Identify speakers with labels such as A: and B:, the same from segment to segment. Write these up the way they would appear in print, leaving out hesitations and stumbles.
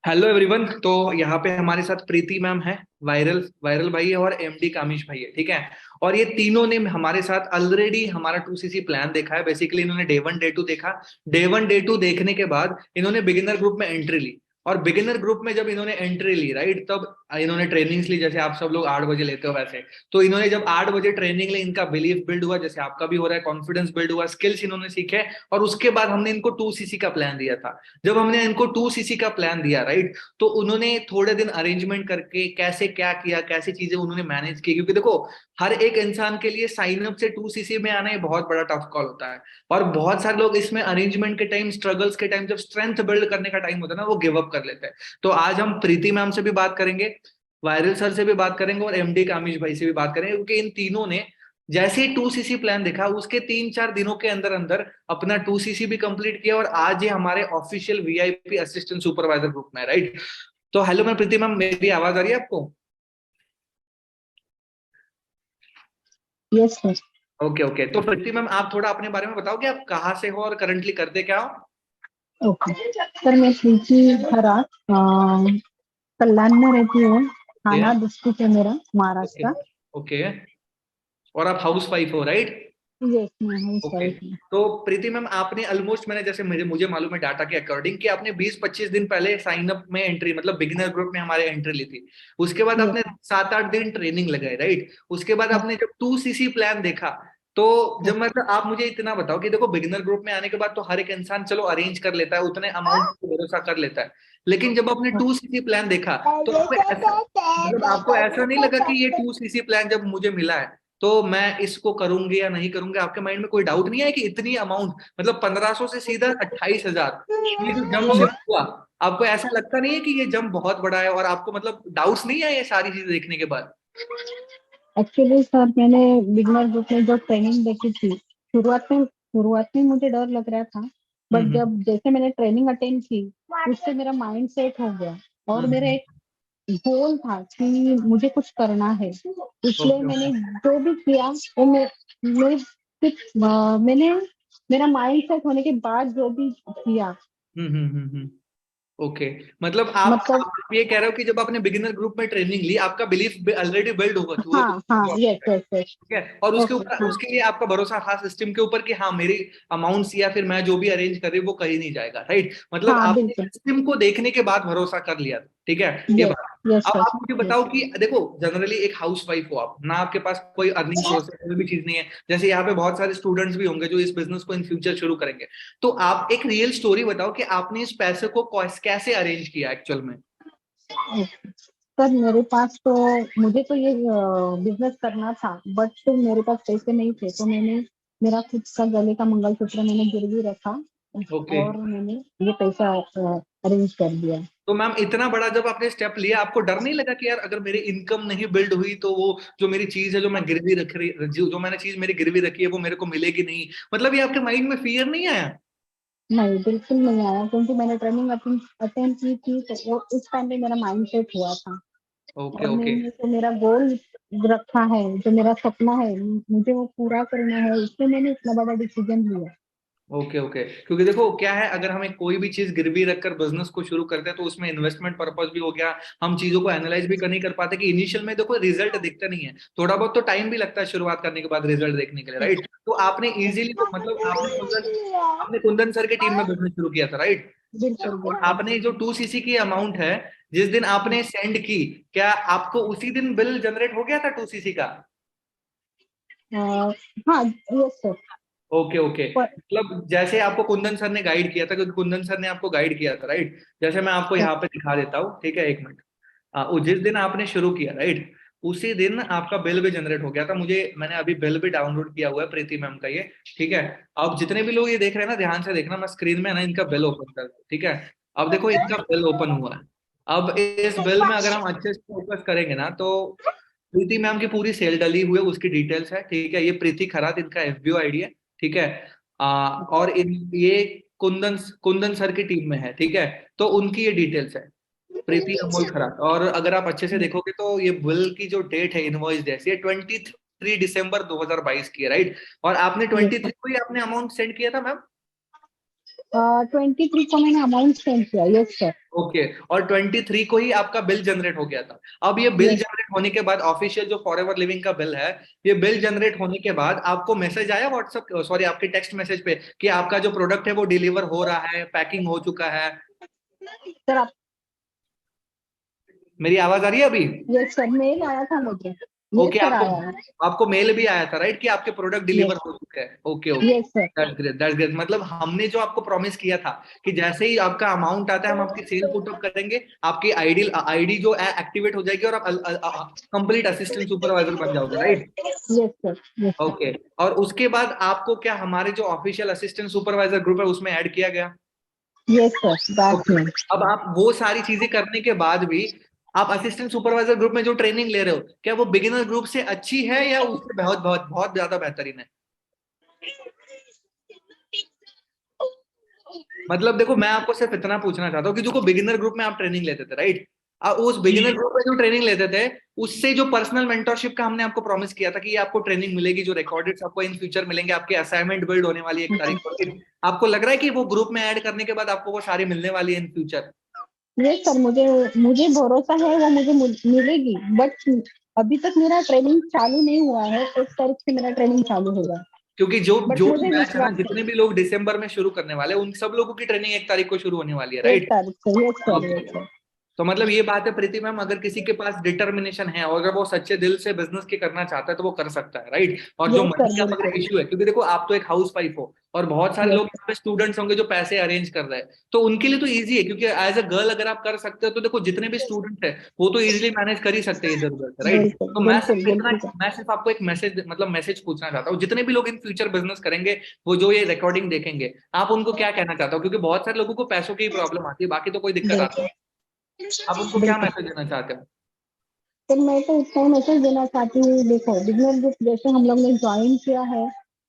A: Hello everyone. तो यहाँ पे हमारे साथ प्रीति मैम है, वायरल वायरल भाई है और एमडी कामिश भाई है, ठीक है। और ये तीनों ने हमारे साथ ऑलरेडी हमारा 2सीसी प्लान देखा है। बेसिकली इन्होंने डे वन डे टू देखा। डे वन डे टू देखने के बाद इन्होंने बिगिनर ग्रुप में एंट्री ली। और बिगिनर ग्रुप में जब इन्होंने एंट्री ली, राइट, तब इन्होंने ट्रेनिंग्स ली जैसे आप सब लोग 8 बजे लेते हो वैसे। तो इन्होंने जब 8 बजे ट्रेनिंग ली, इनका बिलीफ बिल्ड हुआ, जैसे आपका भी हो रहा है, कॉन्फिडेंस बिल्ड हुआ, स्किल्स इन्होंने सीखे। और उसके बाद हमने इनको 2सीसी का प्लान दिया था। जब हमने इनको 2सीसी का प्लान दिया, राइट, तो उन्होंने थोड़े दिन अरेंजमेंट करके कैसे क्या किया, कैसी चीजें उन्होंने मैनेज की, क्योंकि देखो हर एक इंसान के लिए साइन अप से 2सीसी में आना ये बहुत बड़ा टफ कॉल होता है। और बहुत सारे लोग इसमें अरेंजमेंट के टाइम, स्ट्रगल्स के टाइम, जब स्ट्रेंथ बिल्ड करने का टाइम होता है ना, वो गिव अप कर लेते हैं। तो आज हम प्रीति मैम से भी बात करेंगे, वायरल सर से भी बात करेंगे और एमडी कामिश भाई से भी बात करेंगे, क्योंकि इन तीनों ने जैसे ही 2सीसी प्लान देखा उसके 3-4 दिनों के अंदर अंदर अपना 2सीसी भी कंप्लीट किया और आज ये हमारे official VIP assistant supervisor group में है, राइट। तो हेलो मैम, प्रीति मैम, मेरी आवाज आ रही है आपको?
B: Yes sir.
A: Okay okay. तो प्रीति मैम, आप थोड़ा अपने बारे में बताओ कि आप कहाँ से हो और करंटली करते क्या हो?
B: ओके सर, मैं प्रीति हरात कल्याण में रहती हूँ।
A: ओके
B: थाना डिस्ट्रिक्ट है मेरा,
A: ओके
B: महाराष्ट्र।
A: ओके। और आप हाउस वाइफ हो, राइट?
B: यस, मैं हूँ
A: ओके।
B: सर।
A: तो प्रीति मैम, आपने ऑलमोस्ट, मैंने जैसे मुझे मुझे मालूम है डाटा के अकॉर्डिंग कि आपने 20-25 दिन पहले साइन अप में एंट्री, मतलब बिगिनर ग्रुप में हमारे एंट्री ली थी। उसके बाद
B: यस।
A: आपने 7-8 दिन ट्रेनिंग लगाई, राइट। उसके बाद
B: हाँ
A: आपने जब 2सीसी प्लान देखा, तो जब, मतलब आप मुझे इतना बताओ कि देखो बिगिनर ग्रुप में आने के बाद तो हर एक इंसान चलो अरेंज कर लेता है, उतने अमाउंट पे भरोसा कर लेता है। लेकिन जब आपने 2सीसी प्लान देखा, तो आपको ऐसा, मतलब आपको ऐसा नहीं लगा कि ये 2सीसी प्लान जब मुझे मिला है तो मैं इसको करूंगी या नहीं करूंगी? आपके माइंड में कोई डाउट नहीं है कि इतनी अमाउंट, मतलब 1500 से सीधा 28,000, ये जो जंप
B: हाँ।
A: शिफ्ट हुआ, आपको ऐसा लगता नहीं है कि ये जंप बहुत बड़ा है? और आपको मतलब डाउट्स नहीं है ये सारी चीजें देखने के बाद?
B: एक्चुअली सर, मैंने बिगनर ग्रुप में जो ट्रेनिंग देखी थी, शुरुआत में मुझे डर लग रहा था। बट
A: हम्म
B: जब जैसे मैंने ट्रेनिंग अटेंड की, उससे मेरा माइंड सेट हो गया। और मेरा
A: हम्म।
B: एक गोल था कि मुझे कुछ करना है, इसलिए
A: ओके
B: मैंने
A: ओके।
B: जो भी किया वो मैंने मेरा माइंड सेट होने के बाद जो भी किया।
A: हम्म। ओके। मतलब
B: मतलब
A: आप ये कह रहे हो कि जब आपने बिगिनर ग्रुप में ट्रेनिंग ली, आपका बिलीफ ऑलरेडी बिल्ड होगा हुआ
B: हाँ हाँ, यस यस यस।
A: ठीक है, और उसके
B: ओके,
A: ऊपर,
B: हाँ।
A: उसके लिए आपका भरोसा था सिस्टम के ऊपर कि हाँ मेरी अमाउंट्स या फिर मैं जो भी अरेंज कर रही हूँ वो कहीं नहीं जाएगा, राइट। मतलब
B: हाँ
A: आपने
B: बिल्कुल।
A: सिस्टम को देखने के बाद भरोसा कर लिया था, ठीक है, ये
B: यस
A: बात।
B: यस
A: अब
B: सर।
A: आप मुझे बताओ
B: यस।
A: कि देखो जनरली एक हाउस वाइफ हो आप ना, आपके पास कोई अर्निंग सोर्स है, कोई भी चीज नहीं है, जैसे यहाँ पे बहुत सारे स्टूडेंट्स भी होंगे जो इस बिजनेस को इन फ्यूचर शुरू करेंगे। तो आप एक रियल स्टोरी बताओ कि आपने इस पैसे को कैसे अरेंज किया एक्चुअल में?
B: सर, मेरे पास तो मुझे तो ये बिजनेस करना था, बट तो मेरे पास पैसे नहीं थे, तो मैंने मेरा खुद का गले का मंगलसूत्र मैंने गिरवी रखा
A: ओके।
B: और मैंने ये पैसा अरेंज कर दिया।
A: तो मैम, इतना बड़ा जब आपने स्टेप लिया, आपको डर नहीं लगा कि यार अगर मेरी इनकम नहीं बिल्ड हुई तो वो जो मेरी चीज है, जो मैं गिरवी रख रही, जो मैंने चीज मेरी गिरवी रखी है वो मेरे को मिलेगी नहीं? मतलब ये आपके माइंड में फियर नहीं आया?
B: नहीं, बिल्कुल नहीं आया, क्योंकि मैंने ट्रेनिंग अटेंड की थी, तो वो उस टाइम पे मेरा माइंड सेट हुआ था।
A: ओके
B: और
A: ओके
B: मैंने जो मेरा गोल रखा है, जो मेरा सपना है, मुझे वो पूरा करना है, इसलिए मैंने इतना बड़ा डिसीजन लिया।
A: Okay okay. क्योंकि देखो क्या है, अगर हमें कोई भी चीज गिरवी रखकर बिजनेस को शुरू करते हैं तो उसमें इन्वेस्टमेंट पर्पज भी हो गया, हम चीजों को एनालाइज भी नहीं कर पाते कि इनिशियल में देखो रिजल्ट दिखता नहीं है, थोड़ा बहुत तो टाइम भी लगता है शुरुआत करने के बाद रिजल्ट देखने के लिए, राइट। तो आपने इजीली, मतलब आपने कुंदन सर की टीम में बिजनेस शुरू किया था, राइट।
B: बिल्कुल
A: और
B: बिल्कुल।
A: आपने जो 2सीसी की अमाउंट है, जिस दिन आपने सेंड की, क्या आपको उसी दिन बिल जनरेट हो गया था 2सीसी का?
B: अ, हाँ, यस सर।
A: Okay okay. मतलब जैसे आपको कुंदन सर ने गाइड किया था, क्योंकि कुंदन सर ने आपको गाइड किया था, राइट। जैसे मैं आपको यहाँ पे दिखा देता हूँ, ठीक है, एक मिनट। वो जिस दिन आपने शुरू किया, राइट, उसी दिन आपका बिल भी जनरेट हो गया था। मैंने अभी बिल भी डाउनलोड किया हुआ है प्रीति मैम का, ये ठीक है। अब जितने भी लोग ये देख रहे हैं ना, ध्यान से देखना, मैं स्क्रीन में ना इनका बिल ओपन कर, ठीक है। अब देखो इनका बिल ओपन हुआ है। अब इस बिल में अगर हम अच्छे से फोकस करेंगे ना, तो प्रीति मैम की पूरी सेल डली हुई है, उसकी डिटेल्स है, ठीक है। ये प्रीति खरात इनका एफबीओ आईडी है, ठीक है। और इन ये कुंदन कुंदन सर की टीम में है, ठीक है। तो उनकी ये डिटेल्स है, प्रीति अमोल खरात। और अगर आप अच्छे से देखोगे तो ये बिल की जो डेट है, इनवॉइस जैसी है, 23 दिसंबर 2022 की है, राइट। और आपने
B: यस
A: 23 को ही आपने अमाउंट सेंड किया था मैम?
B: 23 को मैंने अमाउंट सेंड किया। Yes sir.
A: ओके, और 23 को ही आपका बिल जनरेट हो गया था। अब ये बिल
B: यस
A: जनरेट होने के बाद ऑफिशियल जो फॉरएवर लिविंग का बिल है, ये बिल जनरेट होने के बाद आपको मैसेज आया व्हाट्सएप, सॉरी आपके टेक्स्ट मैसेज पे कि आपका जो प्रोडक्ट है वो डिलीवर हो रहा है, पैकिंग हो चुका है?
B: सर। आप
A: मेरी आवाज आ रही है अभी?
B: यस सर, मेल आया था मुझे। यस
A: ओके,
B: सर,
A: आपको
B: आया है।
A: आपको मेल भी आया था राइट कि आपके प्रोडक्ट डिलीवर
B: यस।
A: हो चुके हैं? Okay okay,
B: yes sir.
A: That's great that's great. मतलब हमने जो आपको प्रॉमिस किया था कि जैसे ही आपका अमाउंट आता है हम आपकी सेल पुट अप करेंगे, आपकी आईडी आईडी जो है एक्टिवेट हो जाएगी और आप कंप्लीट असिस्टेंट सुपरवाइजर बन जाओगे, right?
B: Yes sir. Yes sir.
A: Okay, और उसके बाद आपको क्या हमारे जो ऑफिशियल असिस्टेंट सुपरवाइजर ग्रुप है उसमें ऐड किया गया?
B: यस सर, दैट्स
A: ओके,
B: मी।
A: अब आप वो सारी चीजें करने के बाद भी आप असिस्टेंट सुपरवाइजर ग्रुप में जो ट्रेनिंग ले रहे हो, क्या वो बिगिनर ग्रुप से अच्छी है या उससे बहुत बहुत बहुत ज्यादा बेहतरीन है? मतलब देखो, मैं आपको सिर्फ इतना पूछना चाहता हूँ कि जो बिगिनर ग्रुप में आप ट्रेनिंग लेते थे राइट, उस बिगिनर ग्रुप में जो ट्रेनिंग लेते थे उससे जो पर्सनल मेंटरशिप का हमने आपको प्रॉमिस किया था कि ये आपको ट्रेनिंग मिलेगी, जो रिकॉर्डेड आपको इन फ्यूचर मिलेंगे, आपके असाइनमेंट बिल्ड होने वाली है 1 तारीख को, फिर आपको लग रहा है कि वो ग्रुप में ऐड करने के बाद आपको वो सारी मिलने वाली है इन फ्यूचर?
B: यस सर, मुझे मुझे भरोसा है वो मुझे मिलेगी। बट अभी तक मेरा ट्रेनिंग चालू नहीं हुआ है। 1 तारीख से मेरा ट्रेनिंग चालू होगा।
A: क्योंकि जो
B: बट
A: जो भी
B: मुझे
A: बैच है ना,
B: विश्वास है।
A: जितने भी लोग दिसंबर में शुरू करने वाले हैं उन सब लोगों की ट्रेनिंग 1 तारीख को शुरू होने वाली है,
B: एक
A: राइट?
B: तारीख से। Yes sir.
A: Okay,
B: yes sir.
A: तो मतलब ये बात है प्रीति मैम, अगर किसी के पास डिटर्मिनेशन है और अगर वो सच्चे दिल से बिजनेस के करना चाहता है तो वो कर सकता है, राइट? और जो
B: यस
A: मनी
B: सर,
A: का अगर
B: बिल्कुल।
A: इश्यू है, क्योंकि देखो आप तो एक हाउस वाइफ हो और बहुत सारे
B: यस।
A: लोग यहाँ पे स्टूडेंट्स होंगे जो पैसे अरेंज कर रहे हैं, तो उनके लिए तो ईजी है, क्योंकि एज अ गर्ल अगर आप कर सकते हो तो देखो जितने भी स्टूडेंट है वो तो इजिली मैनेज कर ही सकते हैं इधर उधर से, राइट?
B: बिल्कुल
A: तो
B: बिल्कुल बिल्कुल सर।
A: मैं सिर्फ आपको एक मैसेज, मतलब मैसेज पूछना चाहता हूँ, जितने भी लोग इन फ्यूचर बिजनेस करेंगे वो जो ये रिकॉर्डिंग देखेंगे, आप उनको क्या कहना चाहते हो? क्योंकि बहुत सारे लोगों को पैसों की प्रॉब्लम आती है, बाकी तो कोई दिक्कत आती
B: बिल्कुल
A: है, आप उनको क्या
B: बिल्कुल।
A: मैसेज देना चाहते हो?
B: तो मैं तो इतना ही मैसेज देना चाहती हूँ। देखो, बिजनेस ग्रुप जैसे हम लोग ने ज्वाइन किया है,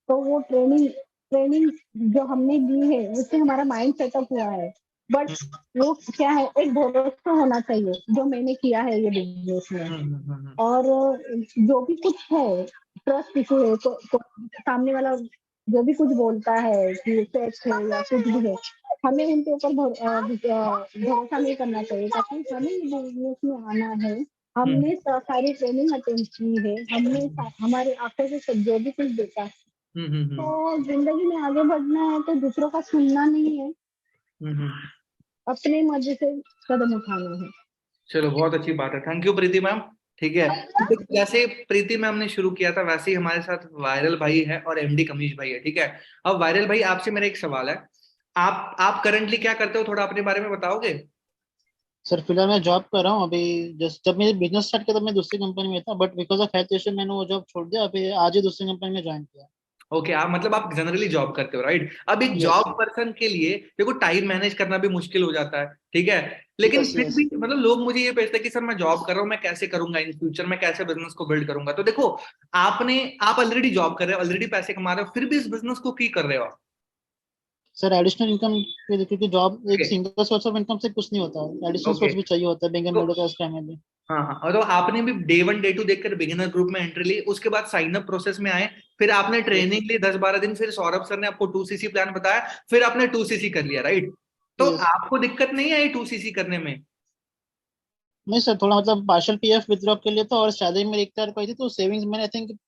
B: तो वो ट्रेनिंग ट्रेनिंग जो हमने दी है उससे हमारा माइंड सेटअप हुआ है। बट
A: हम्म
B: वो क्या है, एक भरोसा होना चाहिए जो मैंने किया है ये बिजनेस में।
A: हम्म।
B: और जो भी कुछ है, ट्रस्ट इशू है, तो सामने वाला जो भी कुछ बोलता है कि फेक है या कुछ भी है, हमें उनके ऊपर भरोसा नहीं करना चाहिए। ताकि हमें ये बिजनेस में आना है,
A: हम्म
B: हमने सारी ट्रेनिंग अटेंड की है, हमने हमारे आंखों से सब जो भी कुछ देखा है।
A: हम्म
B: तो जिंदगी में आगे बढ़ना है तो दूसरों का सुनना नहीं है,
A: हम्म।
B: अपने मर्जी से कदम उठाना है।
A: चलो, बहुत अच्छी बात है, थैंक यू प्रीति मैम। ठीक है, तो देखो, जैसे प्रीति मैम ने शुरू किया था वैसे ही हमारे साथ वायरल भाई है और एमडी कमीश भाई है, ठीक है? अब वायरल भाई, आपसे मेरा एक सवाल है, आप करंटली क्या करते हो, थोड़ा अपने बारे में बताओगे?
C: सर फिलहाल मैं जॉब कर रहा हूँ अभी। जस्ट जब मैंने बिजनेस स्टार्ट किया तब मैं दूसरी कंपनी में था, but because of health issue मैंने वो जॉब छोड़ दिया। अभी आज ही दूसरी कंपनी में ज्वाइन किया।
A: ओके, आप मतलब आप जनरली जॉब करते हो, राइट? अब एक
C: यस।
A: जॉब पर्सन के लिए देखो टाइम मैनेज करना भी मुश्किल हो जाता है, ठीक है? लेकिन
C: यस
A: फिर
C: यस।
A: भी मतलब लोग मुझे ये पूछते हैं कि सर मैं जॉब कर रहा हूँ, मैं कैसे करूंगा इन फ्यूचर, मैं कैसे बिजनेस को बिल्ड करूंगा? तो देखो, आप ऑलरेडी जॉब कर रहे हो, ऑलरेडी पैसे कमा रहे हो, फिर भी इस बिजनेस को की कर रहे हो आप।
C: सर एडिशनल इनकम, क्योंकि जॉब एक
A: okay
C: single source of income से कुछ नहीं होता, एडिशनल
A: ओके,
C: सोर्स भी चाहिए होता है बिंग
A: तो
C: मिडिल क्लास फैमिली।
A: हाँ हाँ, और तो आपने भी डे 1 डे 2 देखकर बिगिनर ग्रुप में एंट्री ली, उसके बाद साइन अप प्रोसेस में आए, फिर आपने
C: यस
A: ट्रेनिंग ली 10-12 दिन, फिर सौरभ सर ने आपको 2cc प्लान बताया, फिर आपने 2cc कर लिया, राइट? तो
C: यस।
A: आपको दिक्कत नहीं आई 2cc करने में?
C: नहीं सर, थोड़ा मतलब पार्शियल पीएफ विथड्रॉ के लिए था और शादी में 1 तारीख को आई थी, तो सेविंग्स मैंने आई थिंक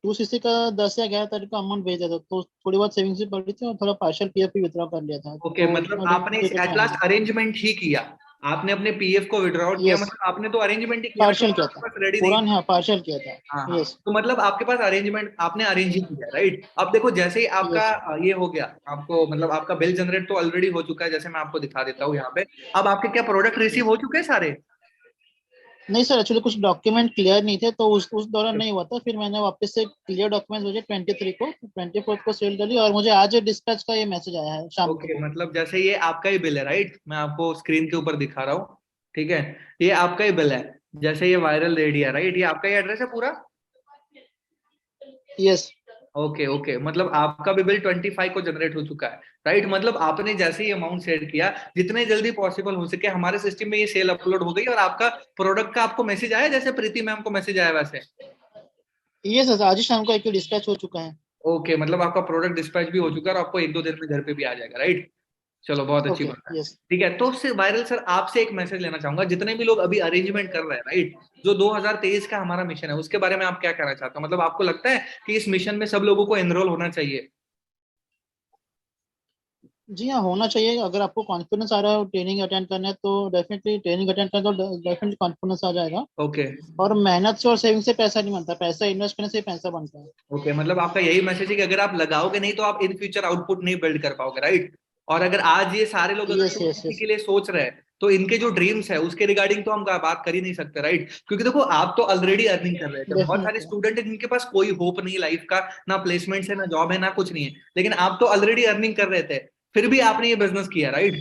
C: 2 सीसी का 10 या 11 तारीख का अमाउंट भेजा था, तो थोड़ी बहुत सेविंग्स भी पड़ी थी और थोड़ा पार्शियल पीएफ भी विथड्रॉ कर लिया था,
A: ओके,
C: तो
A: मतलब
C: अभी
A: आपने
C: कोई
A: एट
C: टेंशन
A: लास्ट
C: नहीं।
A: अरेंजमेंट ही किया, आपने अपने पीएफ को विड्रॉ किया,
C: यस,
A: मतलब आपने तो अरेंजमेंट ही किया ना,
C: पार्शियल
A: क्योंकि
C: किया
A: आपके
C: था।
A: पास रेडी नहीं
C: पूरा नहीं,
A: था।
C: हाँ पार्शियल किया था।
A: हाँ हाँ,
C: यस
A: तो मतलब आपके पास अरेंजमेंट आपने अरेंज ही किया, राइट? अब देखो, जैसे ही आपका
C: यस।
A: ये हो गया, आपको मतलब आपका बिल जनरेट तो ऑलरेडी हो चुका है, जैसे मैं आपको दिखा देता हूँ यहाँ पे। अब आपके क्या प्रोडक्ट रिसीव हो चुके हैं सारे?
C: नहीं सर, एक्चुअली कुछ डॉक्यूमेंट क्लियर नहीं थे, तो उस दौरान नहीं हुआ था। फिर मैंने वापस से क्लियर डॉक्यूमेंट्स मुझे 23 को, 24 को सेल कर ली, और मुझे आज डिस्पैच का ये मैसेज आया है शाम
A: ओके,
C: को।
A: मतलब जैसे ये आपका ही बिल है, राइट? मैं आपको स्क्रीन के ऊपर दिखा रहा हूँ, ठीक है? ये आपका ही बिल है, जैसे ये वायरल रेडी है, राइट? ये आपका ही एड्रेस है पूरा?
C: यस
A: ओके ओके, मतलब आपका भी बिल 25 को जनरेट हो चुका है, राइट? मतलब आपने जैसे ही अमाउंट सेट किया, जितने जल्दी पॉसिबल हो सके हमारे सिस्टम में ये सेल अपलोड हो गई और आपका प्रोडक्ट का आपको मैसेज आया, जैसे प्रीति मैम को मैसेज आया वैसे?
C: यस सर, आज ही शाम को एक डिस्पैच हो चुका है।
A: ओके, मतलब आपका प्रोडक्ट डिस्पैच भी हो चुका है और आपको 1-2 दिन में घर पे भी आ जाएगा, राइट? चलो बहुत अच्छी
C: ओके,
A: बात है।
C: यस।
A: ठीक है, तो उससे वायरल सर आपसे एक मैसेज लेना चाहूंगा, जितने भी लोग अभी अरेंजमेंट कर रहे हैं, राइट, जो 2023 का हमारा मिशन है, उसके बारे में आप क्या कहना चाहते हो? मतलब आपको लगता है कि इस मिशन में सब लोगों को एनरोल होना चाहिए?
C: जी हाँ, होना चाहिए। अगर आपको कॉन्फिडेंस आ रहा है ट्रेनिंग अटेंड करना है तो डेफिनेटली ट्रेनिंग अटेंड करना, तो डेफिनेटली कॉन्फिडेंस आ जाएगा।
A: ओके।
C: और मेहनत से और सेविंग से पैसा नहीं बनता, पैसा इन्वेस्ट करने से ही पैसा बनता है।
A: ओके, मतलब आपका यही मैसेज है कि अगर आप लगाओगे नहीं तो आप इन फ्यूचर आउटपुट नहीं बिल्ड कर पाओगे, राइट? और अगर आज ये सारे लोग अगर
C: यस, यस,
A: 250
C: यस।
A: के लिए सोच रहे हैं, तो इनके जो ड्रीम्स है उसके रिगार्डिंग तो हम बात कर ही नहीं सकते, राइट? क्योंकि देखो आप तो ऑलरेडी अर्निंग कर रहे थे, बहुत सारे
C: डेफिनेटली।
A: स्टूडेंट है जिनके पास कोई होप नहीं लाइफ का, ना प्लेसमेंट है, ना जॉब है, ना कुछ नहीं है, लेकिन आप तो ऑलरेडी अर्निंग कर रहे थे, फिर भी आपने ये बिजनेस किया, राइट?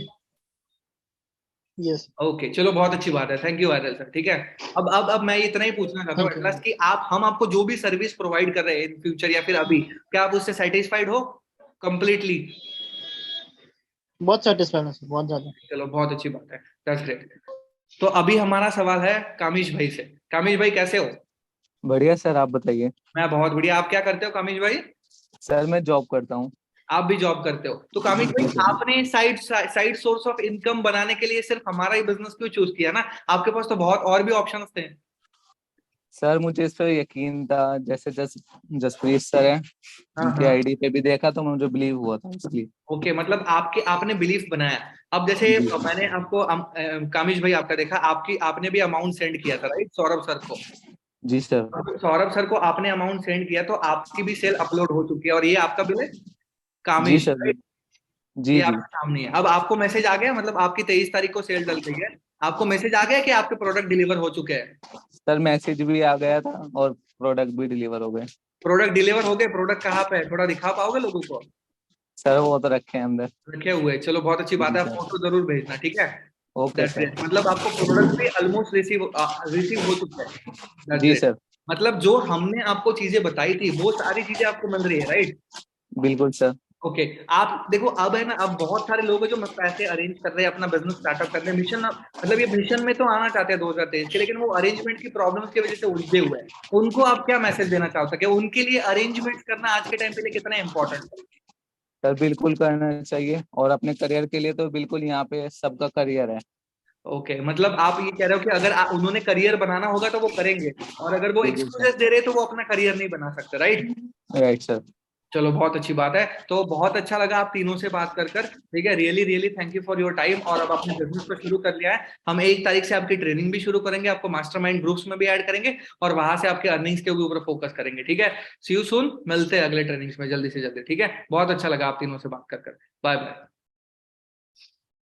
C: यस।
A: ओके, चलो बहुत अच्छी बात है, थैंक यू आदिल सर। ठीक है, अब मैं इतना ही पूछना चाहता हूँ
C: थैंक यू।
A: एटलास्ट कि आप हम आपको जो भी सर्विस प्रोवाइड कर रहे हैं इन फ्यूचर या फिर अभी, क्या आप उससे सेटिस्फाइड हो कंप्लीटली?
C: बहुत सेटिस्फाइड हूँ सर, बहुत ज्यादा।
A: चलो बहुत अच्छी बात है, दैट्स ग्रेट। तो अभी हमारा सवाल है कामिश भाई से। कामिश भाई कैसे हो?
D: बढ़िया सर, आप बताइए।
A: मैं बहुत बढ़िया, आप क्या करते हो कामिश भाई?
D: सर मैं जॉब करता हूँ।
A: आप भी जॉब करते हो, तो कामिश भाई
D: जी सर।
A: आपने side side source of income बनाने के लिए सिर्फ हमारा ही बिजनेस क्यों चूज किया ना? आपके पास तो बहुत और भी ऑप्शंस थे।
D: सर मुझे इस पर यकीन था, जैसे जसप्रीत सर हैं,
A: हाँ
D: उनकी
A: हाँ।
D: आईडी पे भी देखा तो मुझे बिलीव हुआ था इसलिए।
A: ओके, मतलब आपने बिलीफ बनाया। अब जैसे
D: जी
A: मैंने आपको कामिश भाई आपका देखा, आपने भी अमाउंट सेंड किया था, राइट, सौरभ सर को।
D: जी सर।
A: अब सौरभ सर को आपने अमाउंट सेंड किया तो आपकी भी सेल अपलोड हो चुकी है, और ये आपका बिल है
D: जी
A: कामिश,
D: सर।
A: right?
D: जी
A: ये
D: जी।
A: आपके सामने है। अब आपको मैसेज आ गया, मतलब आपकी 23 तारीख को सेल डल गई है, आपको मैसेज आ गया कि आपके प्रोडक्ट डिलीवर हो चुके हैं?
D: सर मैसेज भी आ गया था और प्रोडक्ट भी डिलीवर हो गए।
A: प्रोडक्ट डिलीवर हो गए, प्रोडक्ट कहाँ पे है, थोड़ा दिखा पाओगे लोगों को?
D: सर वो तो रखे हैं अंदर।
A: रखे हुए, चलो बहुत अच्छी बात
D: जी
A: है, आप
D: सर।
A: फोटो जरूर भेजना, ठीक है?
D: Okay
A: that's
D: sir.
A: ग्रेट, मतलब आपको प्रोडक्ट भी ऑलमोस्ट रिसीव हो चुका है। दैट्स
D: जी
A: ग्रेट।
D: सर।
A: मतलब जो हमने आपको चीजें बताई थी वो सारी चीजें आपको मिल रही है, राइट?
D: बिल्कुल सर।
A: ओके, आप देखो अब है ना, अब बहुत सारे लोग हैं जो पैसे अरेंज कर रहे हैं अपना बिजनेस स्टार्टअप करने हैं, मिशन मतलब ये मिशन में तो आना चाहते हैं 2023 के, लेकिन वो अरेंजमेंट की प्रॉब्लम्स की वजह से उलझे हुए हैं। उनको आप क्या मैसेज देना चाहते हैं कि उनके लिए अरेंजमेंट करना आज के टाइम पे लिए कितना इंपॉर्टेंट है?
D: सर बिल्कुल करना चाहिए, और अपने करियर के लिए तो बिल्कुल, यहाँ पे सबका करियर है।
A: ओके, मतलब आप ये कह रहे हो कि अगर उन्होंने करियर बनाना होगा तो वो करेंगे, और अगर वो
D: बिल्कुल
A: एक्सक्यूजेस
D: सर।
A: दे रहे तो वो अपना करियर नहीं बना सकते, राइट?
D: Right sir.
A: चलो बहुत अच्छी बात है, तो बहुत अच्छा लगा आप तीनों से बात कर। ठीक है, really really thank you for your time. और अब आपने बिजनेस को शुरू कर लिया है, हम 1 तारीख से आपकी ट्रेनिंग भी शुरू करेंगे, आपको मास्टरमाइंड ग्रुप्स में भी ऐड करेंगे, और वहां से आपके अर्निंग्स के ऊपर फोकस करेंगे, ठीक है? सी यू सून, मिलते हैं अगले ट्रेनिंग्स में जल्दी से जल्दी, ठीक है? बहुत अच्छा लगा आप तीनों से बात कर। Bye bye.